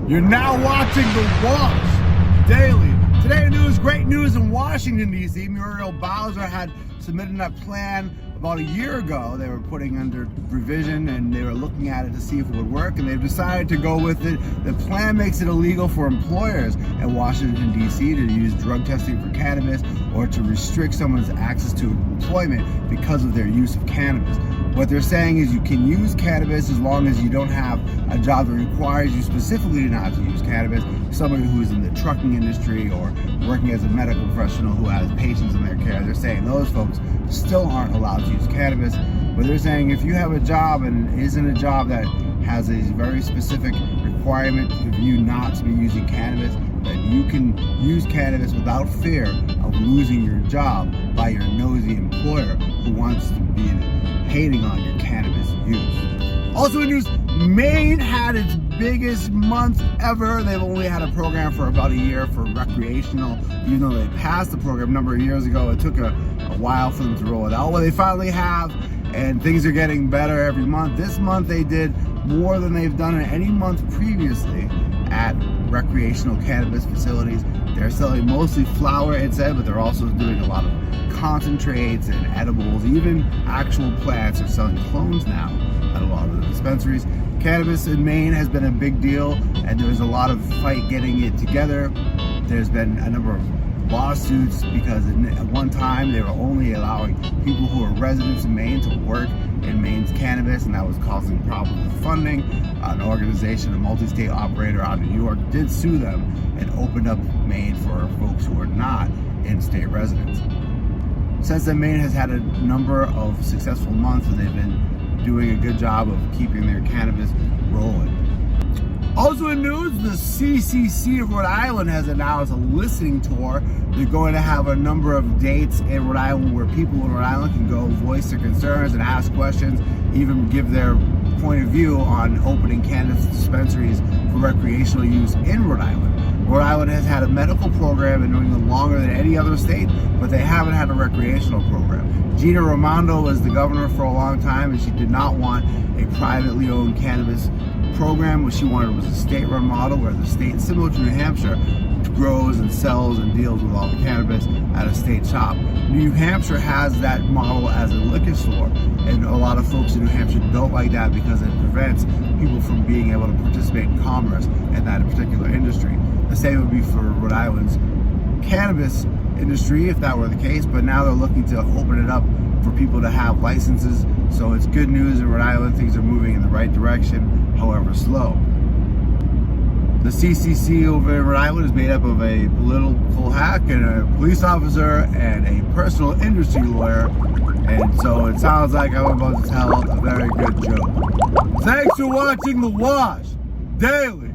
You're now watching The Wash Daily. Today news, great news in Washington, D.C. Muriel Bowser had submitted that plan about a year ago. They were putting under revision and they were looking at it to see if it would work, and they've decided to go with it. The plan makes it illegal for employers in Washington, D.C. to use drug testing for cannabis or to restrict someone's access to employment because of their use of cannabis. What they're saying is you can use cannabis as long as you don't have a job that requires you specifically not to use cannabis. Somebody who is in the trucking industry or working as a medical professional who has patients in their care, they're saying those folks still aren't allowed to use cannabis. But they're saying if you have a job and it isn't a job that has a very specific requirement of you not to be using cannabis, that you can use cannabis without fear of losing your job by your nosy employer who wants to be hating on your cannabis use. Also in news, Maine had its biggest month ever. They've only had a program for about a year for recreational, even though they passed the program a number of years ago. It took a while for them to roll it out. Well, they finally have, and things are getting better every month. This month they did more than they've done in any month previously at recreational cannabis facilities. They're selling mostly flower, it said, but they're also doing a lot of concentrates and edibles. Even actual plants are selling clones now at a lot of the dispensaries. Cannabis in Maine has been a big deal, and there's a lot of fight getting it together. There's been a number of lawsuits because at one time they were only allowing people who are residents in Maine to work in Maine's cannabis, and that was causing problems with funding. An organization, a multi-state operator out of New York, did sue them and opened up Maine for folks who are not in-state residents. Since then, Maine has had a number of successful months, and they've been doing a good job of keeping their cannabis rolling. Also in news, the CCC of Rhode Island has announced a listening tour. They're going to have a number of dates in Rhode Island where people in Rhode Island can go voice their concerns and ask questions, even give their point of view on opening cannabis dispensaries for recreational use in Rhode Island. Rhode Island has had a medical program in New England longer than any other state, but they haven't had a recreational program. Gina Raimondo was the governor for a long time, and she did not want a privately owned cannabis program. What she wanted was a state-run model where the state, similar to New Hampshire, grows and sells and deals with all the cannabis at a state shop. New Hampshire has that model as a liquor store, and a lot of folks in New Hampshire don't like that because it prevents people from being able to participate in commerce in that particular industry. The same would be for Rhode Island's cannabis industry if that were the case, but now they're looking to open it up for people to have licenses. So it's good news in Rhode Island. Things are moving in the right direction, however slow. The CCC over in Rhode Island is made up of a political hack and a police officer and a personal industry lawyer, and so it sounds like I'm about to tell a very good joke. Thanks for watching The Wash Daily.